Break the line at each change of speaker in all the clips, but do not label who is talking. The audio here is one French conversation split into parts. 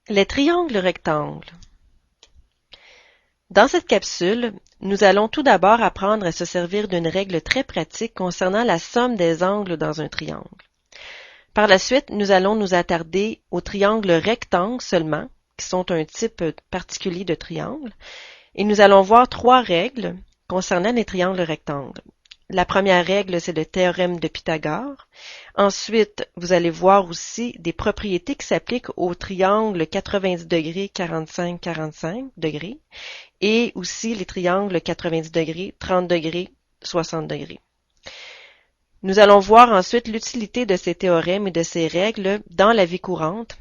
Les triangles rectangles. Dans cette capsule, nous allons tout d'abord apprendre à se servir d'une règle très pratique concernant la somme des angles dans un triangle. Par la suite, nous allons nous attarder aux triangles rectangles seulement, qui sont un type particulier de triangle, et nous allons voir trois règles concernant les triangles rectangles. La première règle, c'est le théorème de Pythagore. Ensuite, vous allez voir aussi des propriétés qui s'appliquent au triangle 90 degrés, 45, 45 degrés et aussi les triangles 90 degrés, 30 degrés, 60 degrés. Nous allons voir ensuite l'utilité de ces théorèmes et de ces règles dans la vie courante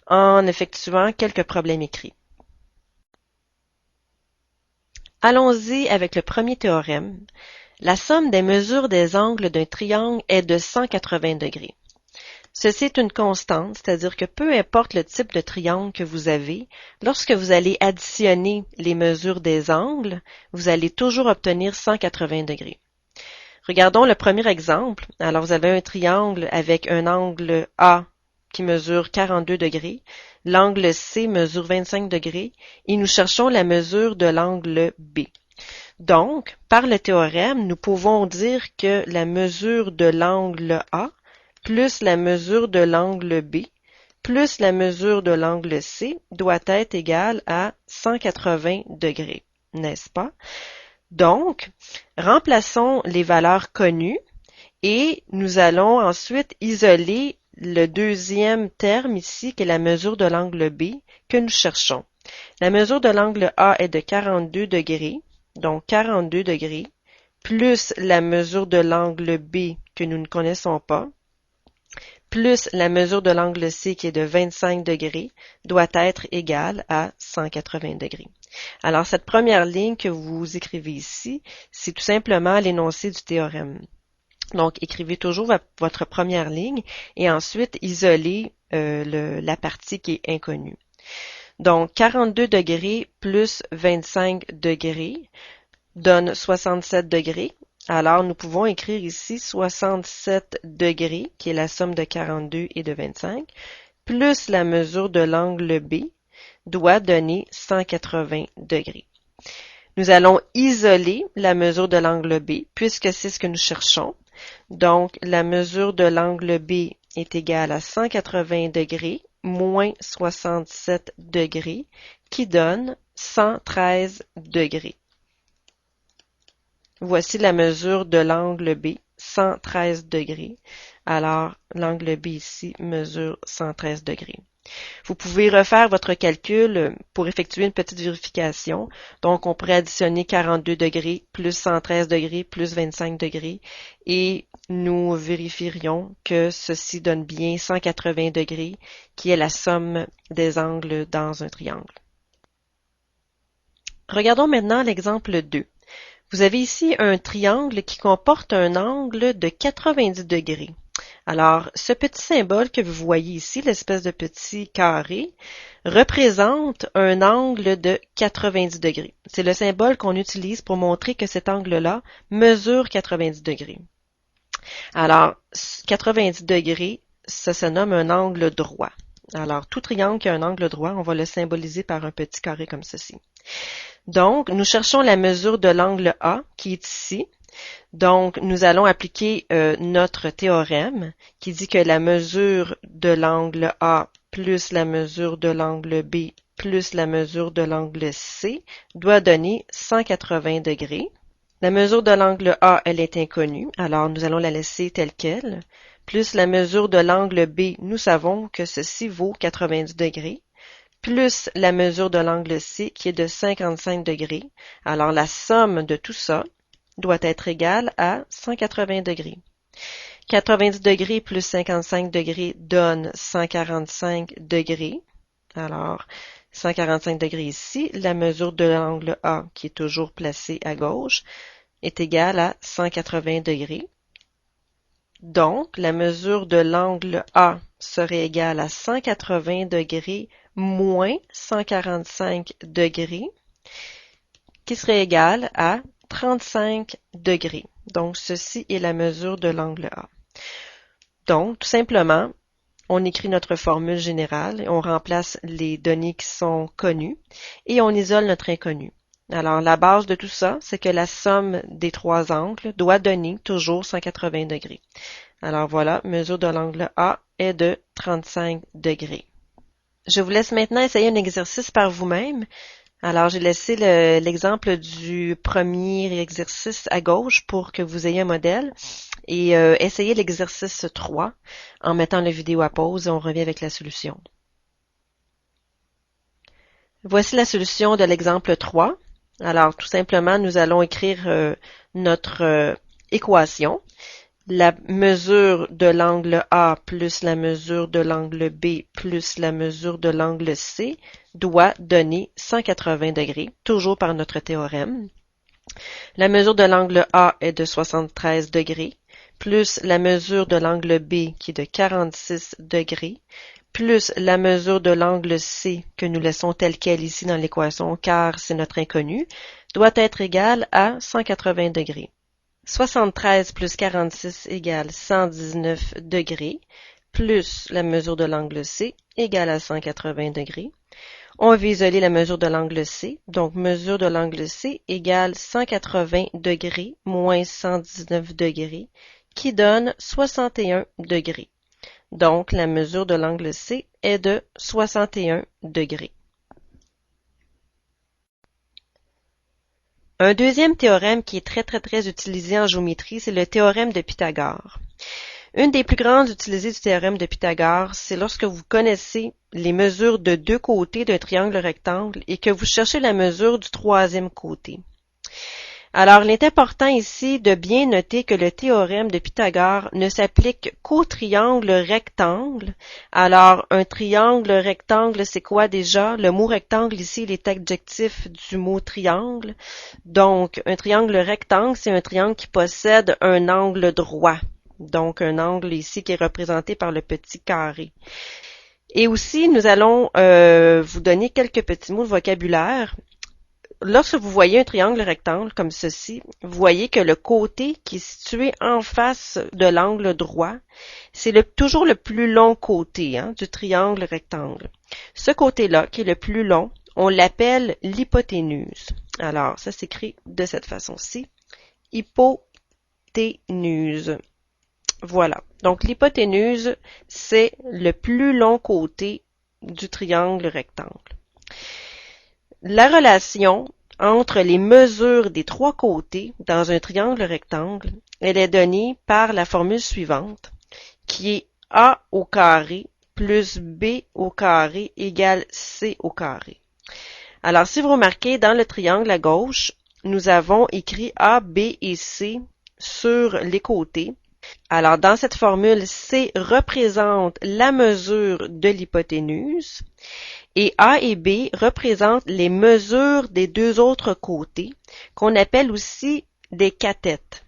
en effectuant quelques problèmes écrits. Allons-y avec le premier théorème. La somme des mesures des angles d'un triangle est de 180 degrés. Ceci est une constante, c'est-à-dire que peu importe le type de triangle que vous avez, lorsque vous allez additionner les mesures des angles, vous allez toujours obtenir 180 degrés. Regardons le premier exemple. Alors, vous avez un triangle avec un angle A qui mesure 42 degrés, l'angle C mesure 25 degrés et nous cherchons la mesure de l'angle B. Donc, par le théorème, nous pouvons dire que la mesure de l'angle A plus la mesure de l'angle B plus la mesure de l'angle C doit être égale à 180 degrés, n'est-ce pas? Donc, remplaçons les valeurs connues et nous allons ensuite isoler le deuxième terme ici, qui est la mesure de l'angle B que nous cherchons. La mesure de l'angle A est de 42 degrés, donc 42 degrés, plus la mesure de l'angle B que nous ne connaissons pas, plus la mesure de l'angle C qui est de 25 degrés, doit être égale à 180 degrés. Alors, cette première ligne que vous écrivez ici, c'est tout simplement l'énoncé du théorème. Donc, écrivez toujours votre première ligne et ensuite isolez la partie qui est inconnue. Donc, 42 degrés plus 25 degrés donne 67 degrés. Alors, nous pouvons écrire ici 67 degrés, qui est la somme de 42 et de 25, plus la mesure de l'angle B, doit donner 180 degrés. Nous allons isoler la mesure de l'angle B, puisque c'est ce que nous cherchons. Donc, la mesure de l'angle B est égale à 180 degrés moins 67 degrés, qui donne 113 degrés. Voici la mesure de l'angle B, 113 degrés. Alors, l'angle B ici mesure 113 degrés. Vous pouvez refaire votre calcul pour effectuer une petite vérification. Donc, on pourrait additionner 42 degrés plus 113 degrés plus 25 degrés et nous vérifierions que ceci donne bien 180 degrés, qui est la somme des angles dans un triangle. Regardons maintenant l'exemple 2. Vous avez ici un triangle qui comporte un angle de 90 degrés. Alors, ce petit symbole que vous voyez ici, l'espèce de petit carré, représente un angle de 90 degrés. C'est le symbole qu'on utilise pour montrer que cet angle-là mesure 90 degrés. Alors, 90 degrés, ça se nomme un angle droit. Alors, tout triangle qui a un angle droit, on va le symboliser par un petit carré comme ceci. Donc, nous cherchons la mesure de l'angle A qui est ici. Donc, nous allons appliquer notre théorème qui dit que la mesure de l'angle A plus la mesure de l'angle B plus la mesure de l'angle C doit donner 180 degrés. La mesure de l'angle A, elle est inconnue, alors nous allons la laisser telle qu'elle. Plus la mesure de l'angle B, nous savons que ceci vaut 90 degrés. Plus la mesure de l'angle C qui est de 55 degrés. Alors, la somme de tout ça doit être égale à 180 degrés. 90 degrés plus 55 degrés donne 145 degrés. Alors, 145 degrés ici, la mesure de l'angle A, qui est toujours placée à gauche, est égale à 180 degrés. Donc, la mesure de l'angle A serait égale à 180 degrés moins 145 degrés, qui serait égale à 35 degrés. Donc, ceci est la mesure de l'angle A. Donc, tout simplement, on écrit notre formule générale, on remplace les données qui sont connues et on isole notre inconnu. Alors, la base de tout ça, c'est que la somme des trois angles doit donner toujours 180 degrés. Alors voilà, mesure de l'angle A est de 35 degrés. Je vous laisse maintenant essayer un exercice par vous-même. Alors, j'ai laissé l'exemple du premier exercice à gauche pour que vous ayez un modèle et essayez l'exercice 3 en mettant la vidéo à pause et on revient avec la solution. Voici la solution de l'exemple 3. Alors, tout simplement, nous allons écrire notre équation. La mesure de l'angle A plus la mesure de l'angle B plus la mesure de l'angle C doit donner 180 degrés, toujours par notre théorème. La mesure de l'angle A est de 73 degrés, plus la mesure de l'angle B qui est de 46 degrés, plus la mesure de l'angle C que nous laissons tel quel ici dans l'équation car c'est notre inconnu, doit être égale à 180 degrés. 73 plus 46 égale 119 degrés, plus la mesure de l'angle C égale à 180 degrés. On va isoler la mesure de l'angle C, donc mesure de l'angle C égale 180 degrés moins 119 degrés, qui donne 61 degrés. Donc, la mesure de l'angle C est de 61 degrés. Un deuxième théorème qui est très utilisé en géométrie, c'est le théorème de Pythagore. Une des plus grandes utilisées du théorème de Pythagore, c'est lorsque vous connaissez les mesures de deux côtés d'un triangle rectangle et que vous cherchez la mesure du troisième côté. Alors, il est important ici de bien noter que le théorème de Pythagore ne s'applique qu'au triangle rectangle. Alors, un triangle rectangle, c'est quoi déjà? Le mot rectangle ici, il est adjectif du mot triangle. Donc, un triangle rectangle, c'est un triangle qui possède un angle droit. Donc, un angle ici qui est représenté par le petit carré. Et aussi, nous allons vous donner quelques petits mots de vocabulaire. Lorsque vous voyez un triangle rectangle comme ceci, vous voyez que le côté qui est situé en face de l'angle droit, c'est toujours le plus long côté du triangle rectangle. Ce côté-là, qui est le plus long, on l'appelle l'hypoténuse. Alors, ça s'écrit de cette façon-ci. Hypoténuse. Voilà. Donc, l'hypoténuse, c'est le plus long côté du triangle rectangle. La relation entre les mesures des trois côtés dans un triangle rectangle, elle est donnée par la formule suivante, qui est A au carré plus B au carré égale C au carré. Alors, si vous remarquez, dans le triangle à gauche, nous avons écrit A, B et C sur les côtés. Alors, dans cette formule, C représente la mesure de l'hypoténuse et A et B représentent les mesures des deux autres côtés, qu'on appelle aussi des cathètes,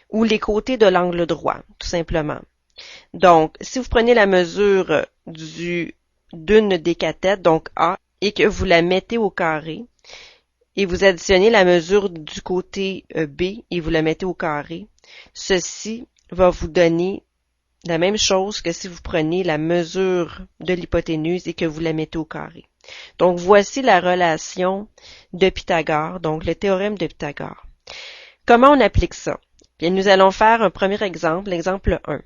ou les côtés de l'angle droit, tout simplement. Donc, si vous prenez la mesure d'une des cathètes, donc A, et que vous la mettez au carré, et vous additionnez la mesure du côté B et vous la mettez au carré, ceci va vous donner la même chose que si vous prenez la mesure de l'hypoténuse et que vous la mettez au carré. Donc, voici la relation de Pythagore, donc le théorème de Pythagore. Comment on applique ça? Bien, nous allons faire un premier exemple, l'exemple 1.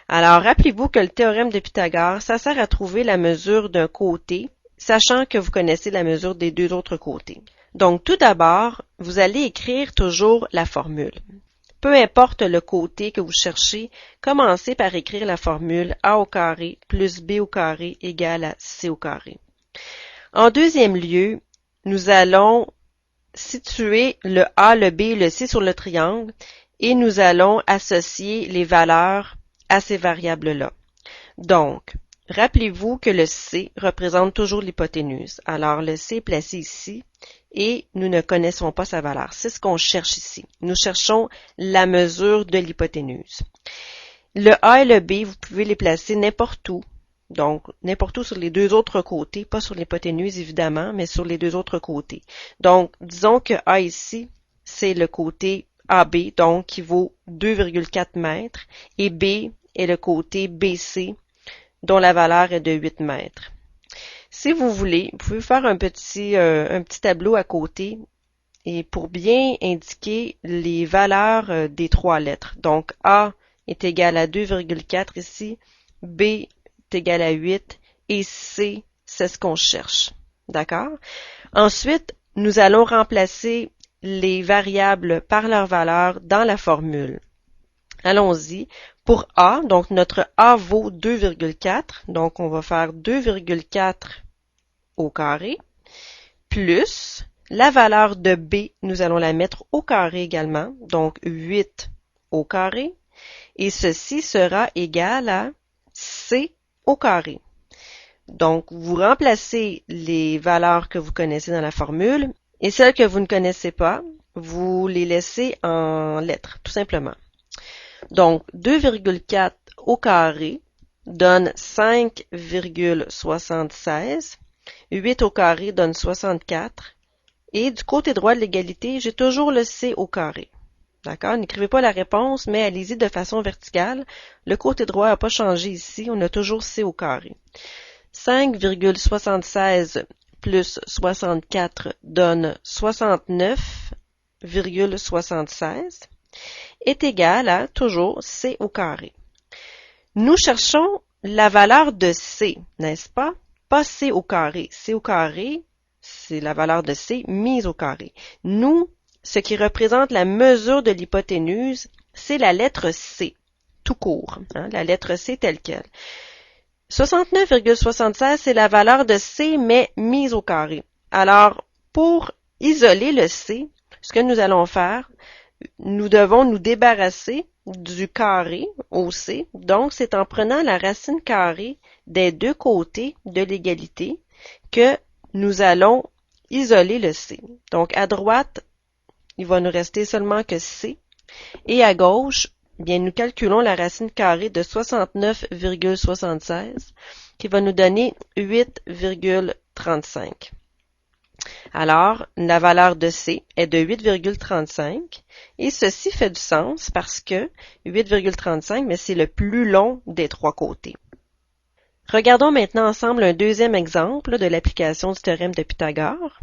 Alors, rappelez-vous que le théorème de Pythagore, ça sert à trouver la mesure d'un côté, sachant que vous connaissez la mesure des deux autres côtés. Donc, tout d'abord, vous allez écrire toujours la formule. Peu importe le côté que vous cherchez, commencez par écrire la formule A au carré plus B au carré égale à C au carré. En deuxième lieu, nous allons situer le A, le B et le C sur le triangle et nous allons associer les valeurs à ces variables-là. Donc, rappelez-vous que le C représente toujours l'hypoténuse. Alors, le C est placé ici et nous ne connaissons pas sa valeur. C'est ce qu'on cherche ici. Nous cherchons la mesure de l'hypoténuse. Le A et le B, vous pouvez les placer n'importe où. Donc, n'importe où sur les deux autres côtés, pas sur l'hypoténuse évidemment, mais sur les deux autres côtés. Donc, disons que A ici, c'est le côté AB, donc qui vaut 2,4 mètres, et B est le côté BC, dont la valeur est de 8 mètres. Si vous voulez, vous pouvez faire un petit tableau à côté et pour bien indiquer les valeurs des trois lettres. Donc, A est égal à 2,4 ici, B est égal à 8 et C, c'est ce qu'on cherche. D'accord? Ensuite, nous allons remplacer les variables par leur valeur dans la formule. Allons-y. Pour A, donc notre A vaut 2,4, donc on va faire 2,4 au carré, plus la valeur de B, nous allons la mettre au carré également, donc 8 au carré, et ceci sera égal à C au carré. Donc, vous remplacez les valeurs que vous connaissez dans la formule, et celles que vous ne connaissez pas, vous les laissez en lettres, tout simplement. Donc, 2,4 au carré donne 5,76. 8 au carré donne 64. Et du côté droit de l'égalité, j'ai toujours le C au carré. D'accord? N'écrivez pas la réponse, mais allez-y de façon verticale. Le côté droit n'a pas changé ici. On a toujours C au carré. 5,76 plus 64 donne 69,76 est égal à toujours C au carré. Nous cherchons la valeur de C, n'est-ce pas? Pas C au carré. C au carré, c'est la valeur de C mise au carré. Nous, ce qui représente la mesure de l'hypoténuse, c'est la lettre C, tout court, hein, la lettre C telle quelle. 69,76, c'est la valeur de C, mais mise au carré. Alors, pour isoler le C, ce que nous allons faire, nous devons nous débarrasser du carré au C. Donc, c'est en prenant la racine carrée des deux côtés de l'égalité que nous allons isoler le C. Donc, à droite, il va nous rester seulement que C. Et à gauche, bien, nous calculons la racine carrée de 69,76 qui va nous donner 8,35. Alors, la valeur de C est de 8,35 et ceci fait du sens parce que 8,35, mais c'est le plus long des trois côtés. Regardons maintenant ensemble un deuxième exemple de l'application du théorème de Pythagore.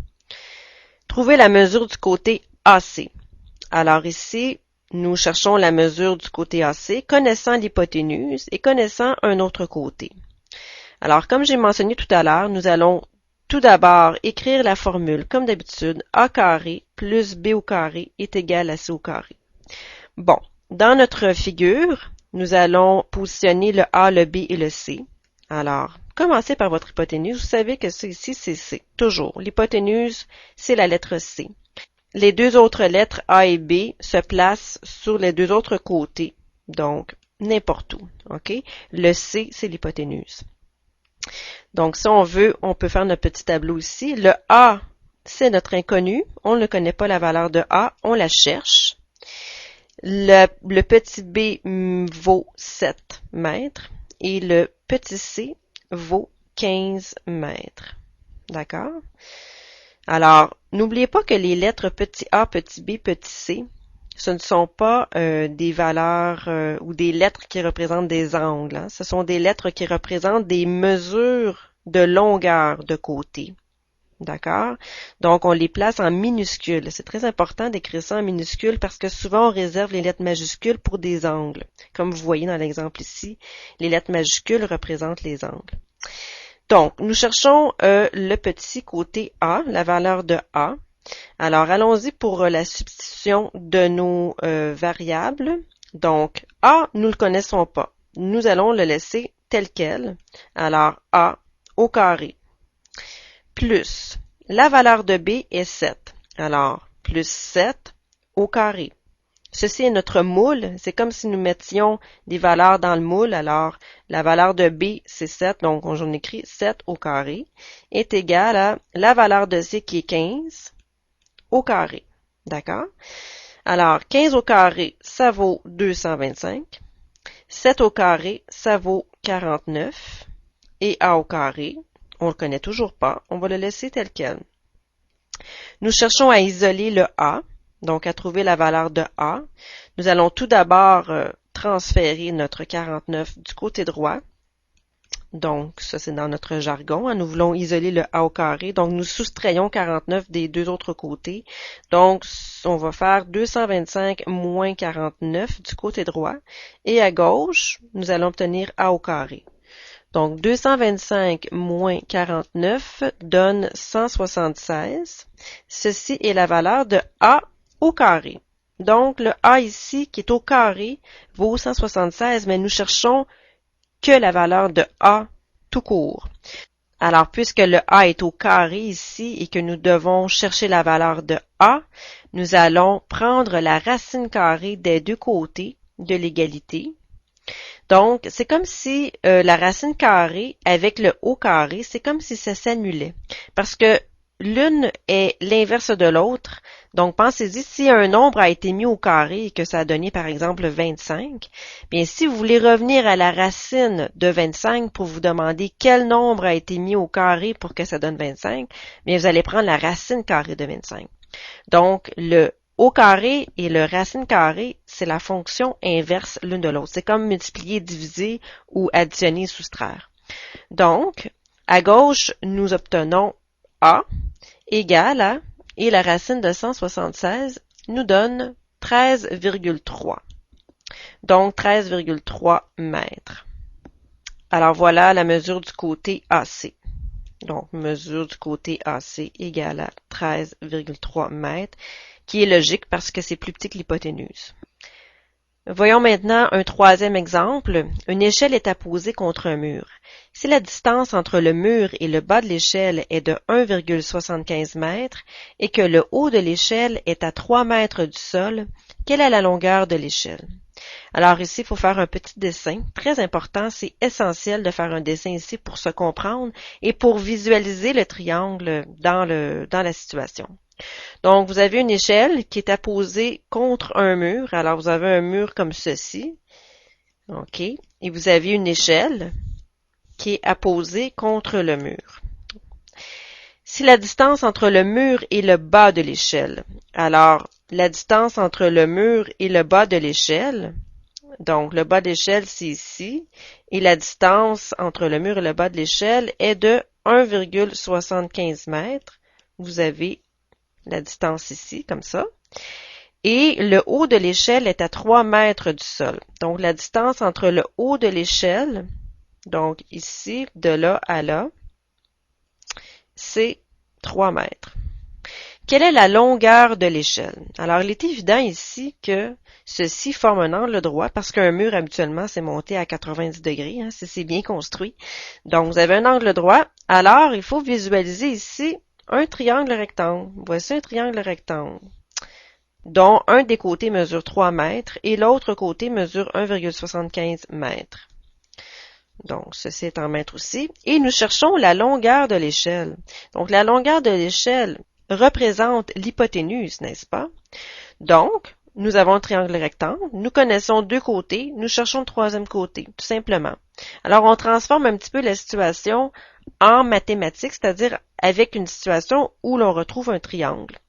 Trouvez la mesure du côté AC. Alors ici, nous cherchons la mesure du côté AC, connaissant l'hypoténuse et connaissant un autre côté. Alors, comme j'ai mentionné tout à l'heure, nous allons tout d'abord écrire la formule, comme d'habitude, A carré plus B au carré est égal à C au carré. Bon, dans notre figure, nous allons positionner le A, le B et le C. Alors, commencez par votre hypoténuse. Vous savez que ça ici, c'est C, toujours. L'hypoténuse, c'est la lettre C. Les deux autres lettres A et B se placent sur les deux autres côtés, donc n'importe où. OK? Le C, c'est l'hypoténuse. Donc, si on veut, on peut faire notre petit tableau ici. Le A, c'est notre inconnu. On ne connaît pas la valeur de A. On la cherche. Le petit B vaut 7 mètres et le petit C vaut 15 mètres. D'accord? Alors, n'oubliez pas que les lettres petit a, petit b, petit c, ce ne sont pas des valeurs ou des lettres qui représentent des angles. Hein. Ce sont des lettres qui représentent des mesures de longueur de côté. D'accord? Donc, on les place en minuscules. C'est très important d'écrire ça en minuscules parce que souvent, on réserve les lettres majuscules pour des angles. Comme vous voyez dans l'exemple ici, les lettres majuscules représentent les angles. Donc, nous cherchons le petit côté A, la valeur de A. Alors, allons-y pour la substitution de nos variables. Donc, A, nous ne le connaissons pas. Nous allons le laisser tel quel. Alors, A au carré. Plus, la valeur de B est 7. Alors, plus 7 au carré. Ceci est notre moule. C'est comme si nous mettions des valeurs dans le moule. Alors, la valeur de B, c'est 7. Donc, on écrit 7 au carré est égal à la valeur de C qui est 15 au carré. D'accord? Alors, 15 au carré, ça vaut 225. 7 au carré, ça vaut 49. Et A au carré, on le connaît toujours pas. On va le laisser tel quel. Nous cherchons à isoler le A. Donc, à trouver la valeur de A, nous allons tout d'abord transférer notre 49 du côté droit. Donc, ça, c'est dans notre jargon. Nous voulons isoler le A au carré. Donc, nous soustrayons 49 des deux autres côtés. Donc, on va faire 225 moins 49 du côté droit. Et à gauche, nous allons obtenir A au carré. Donc, 225 moins 49 donne 176. Ceci est la valeur de A au carré. Donc, le A ici, qui est au carré, vaut 176, mais nous cherchons que la valeur de A tout court. Alors, puisque le A est au carré ici et que nous devons chercher la valeur de A, nous allons prendre la racine carrée des deux côtés de l'égalité. Donc, c'est comme si la racine carrée avec le haut carré, c'est comme si ça s'annulait. Parce que l'une est l'inverse de l'autre. Donc, pensez-y, si un nombre a été mis au carré et que ça a donné, par exemple, 25, bien, si vous voulez revenir à la racine de 25 pour vous demander quel nombre a été mis au carré pour que ça donne 25, bien, vous allez prendre la racine carrée de 25. Donc, le au carré et le racine carrée, c'est la fonction inverse l'une de l'autre. C'est comme multiplier, diviser ou additionner, soustraire. Donc, à gauche, nous obtenons A égale à, et la racine de 176 nous donne 13,3. Donc, 13,3 mètres. Alors, voilà la mesure du côté AC. Donc, mesure du côté AC égale à 13,3 mètres, qui est logique parce que c'est plus petit que l'hypoténuse. Voyons maintenant un troisième exemple. Une échelle est apposée contre un mur. Si la distance entre le mur et le bas de l'échelle est de 1,75 mètres et que le haut de l'échelle est à 3 mètres du sol, quelle est la longueur de l'échelle? Alors ici, il faut faire un petit dessin. Très important, c'est essentiel de faire un dessin ici pour se comprendre et pour visualiser le triangle dans la situation. Donc, vous avez une échelle qui est apposée contre un mur. Alors, vous avez un mur comme ceci. OK. Et vous avez une échelle qui est apposée contre le mur. Si la distance entre le mur et le bas de l'échelle, alors, la distance entre le mur et le bas de l'échelle, donc le bas de l'échelle, c'est ici, et la distance entre le mur et le bas de l'échelle est de 1,75 mètres. Vous avez la distance ici, comme ça. Et le haut de l'échelle est à 3 mètres du sol. Donc, la distance entre le haut de l'échelle, donc ici, de là à là, c'est 3 mètres. Quelle est la longueur de l'échelle? Alors, il est évident ici que ceci forme un angle droit parce qu'un mur, habituellement, c'est monté à 90 degrés, hein, c'est bien construit. Donc, vous avez un angle droit. Alors, il faut visualiser ici un triangle rectangle. Voici un triangle rectangle, dont un des côtés mesure 3 mètres et l'autre côté mesure 1,75 mètres. Donc, ceci est en mètres aussi. Et nous cherchons la longueur de l'échelle. Donc, la longueur de l'échelle représente l'hypoténuse, n'est-ce pas? Donc, nous avons un triangle rectangle, nous connaissons deux côtés, nous cherchons le troisième côté, tout simplement. Alors, on transforme un petit peu la situation en mathématiques, c'est-à-dire avec une situation où l'on retrouve un triangle.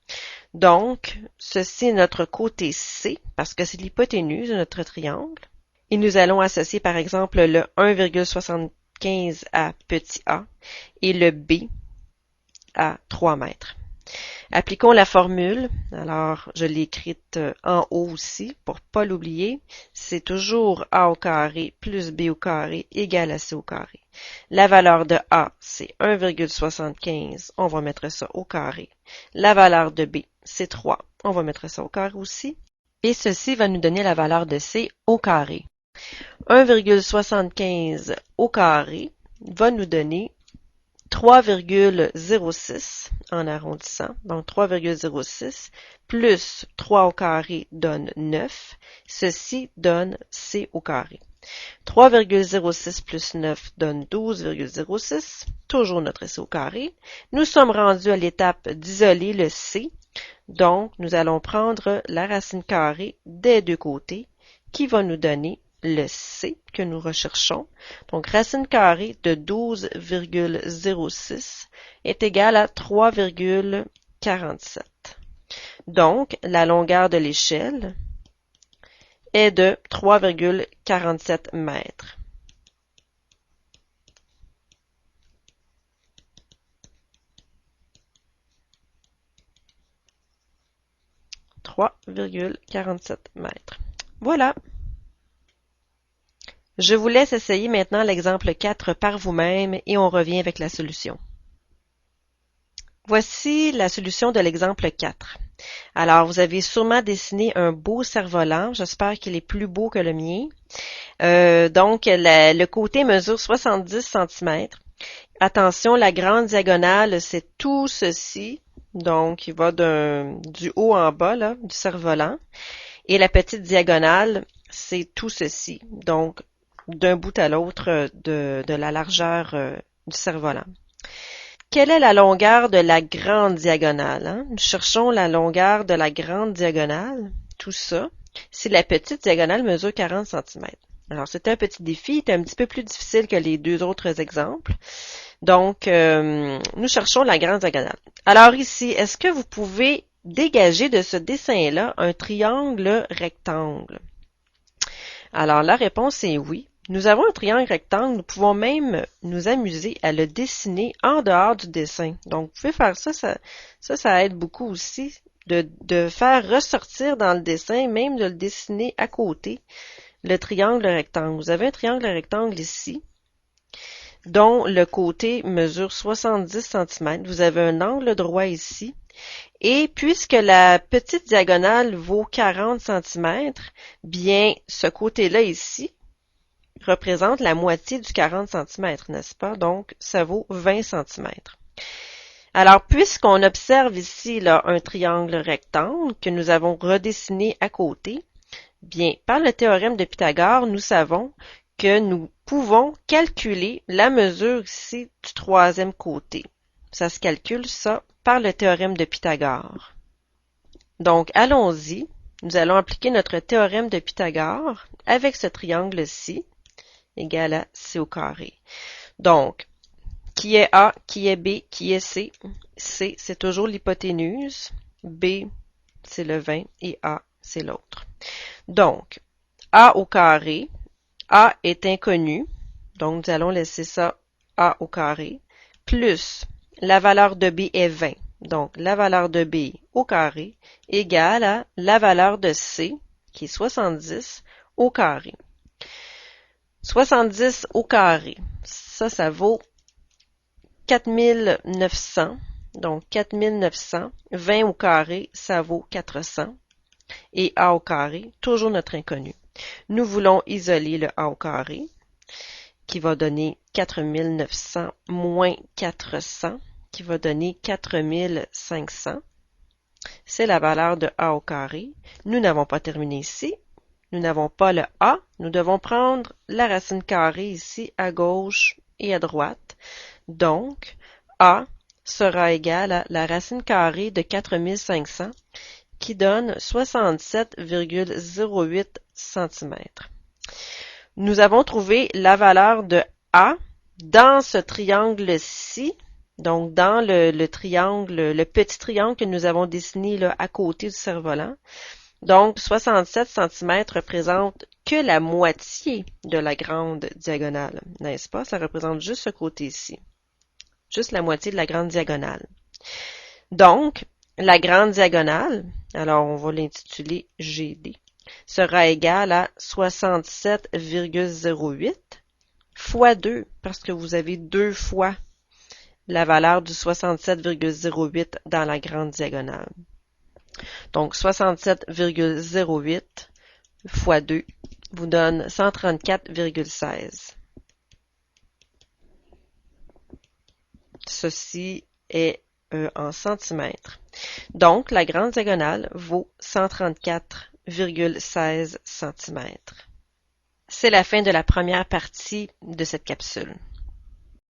Donc, ceci est notre côté C, parce que c'est l'hypoténuse de notre triangle. Et nous allons associer, par exemple, le 1,75 à petit a et le B à 3 mètres. Appliquons la formule. Alors, je l'ai écrite en haut aussi pour pas l'oublier. C'est toujours a au carré plus b au carré égale à c au carré. La valeur de a, c'est 1,75. On va mettre ça au carré. La valeur de b, c'est 3. On va mettre ça au carré aussi. Et ceci va nous donner la valeur de c au carré. 1,75 au carré va nous donner 3,06 en arrondissant, donc 3,06 plus 3 au carré donne 9, ceci donne c au carré. 3,06 plus 9 donne 12,06, toujours notre c au carré. Nous sommes rendus à l'étape d'isoler le c, donc nous allons prendre la racine carrée des deux côtés qui va nous donner le C que nous recherchons. Donc, racine carrée de 12,06 est égale à 3,47. Donc, la longueur de l'échelle est de 3,47 mètres. 3,47 mètres. Voilà. Je vous laisse essayer maintenant l'exemple 4 par vous-même et on revient avec la solution. Voici la solution de l'exemple 4. Alors, vous avez sûrement dessiné un beau cerf-volant. J'espère qu'il est plus beau que le mien. Donc, le côté mesure 70 cm. Attention, la grande diagonale, c'est tout ceci. Donc, il va du haut en bas, là, du cerf-volant. Et la petite diagonale, c'est tout ceci. Donc, d'un bout à l'autre de la largeur du cerf-volant. Quelle est la longueur de la grande diagonale? Hein? Nous cherchons la longueur de la grande diagonale, tout ça, si la petite diagonale mesure 40 cm. Alors, c'était un petit défi, il était un petit peu plus difficile que les deux autres exemples. Donc, nous cherchons la grande diagonale. Alors ici, est-ce que vous pouvez dégager de ce dessin-là un triangle rectangle? Alors, la réponse est oui. Nous avons un triangle rectangle, nous pouvons même nous amuser à le dessiner en dehors du dessin. Donc, vous pouvez faire ça, ça aide beaucoup aussi, de faire ressortir dans le dessin, même de le dessiner à côté, le triangle rectangle. Vous avez un triangle rectangle ici, dont le côté mesure 70 cm. Vous avez un angle droit ici. Et puisque la petite diagonale vaut 40 cm, bien, ce côté-là ici représente la moitié du 40 cm, n'est-ce pas? Donc, ça vaut 20 cm. Alors, puisqu'on observe ici là, un triangle rectangle que nous avons redessiné à côté, bien, par le théorème de Pythagore, nous savons que nous pouvons calculer la mesure ici du troisième côté. Ça se calcule, ça, par le théorème de Pythagore. Donc, allons-y. Nous allons appliquer notre théorème de Pythagore avec ce triangle-ci, égal à C au carré. Donc, qui est A, qui est B, qui est C? C, c'est toujours l'hypoténuse. B, c'est le 20 et A, c'est l'autre. Donc, A au carré, A est inconnu, donc nous allons laisser ça A au carré, plus la valeur de B est 20, donc la valeur de B au carré égale à la valeur de C, qui est 70, au carré. 70 au carré, ça vaut 4900, donc 4900, 20 au carré, ça vaut 400, et A au carré, toujours notre inconnu. Nous voulons isoler le A au carré, qui va donner 4900 moins 400, qui va donner 4500. C'est la valeur de A au carré. Nous n'avons pas terminé ici. Nous n'avons pas le A. Nous devons prendre la racine carrée ici à gauche et à droite. Donc, A sera égal à la racine carrée de 4500 qui donne 67,08 cm. Nous avons trouvé la valeur de A dans ce triangle-ci, donc dans le triangle, le petit triangle que nous avons dessiné là, à côté du cerf-volant. Donc, 67 cm représente que la moitié de la grande diagonale, n'est-ce pas? Ça représente juste ce côté-ci. Juste la moitié de la grande diagonale. Donc, la grande diagonale, alors on va l'intituler GD, sera égale à 67,08 fois 2, parce que vous avez deux fois la valeur du 67,08 dans la grande diagonale. Donc, 67,08 fois 2 vous donne 134,16. Ceci est en centimètres. Donc, la grande diagonale vaut 134,16 cm. C'est la fin de la première partie de cette capsule.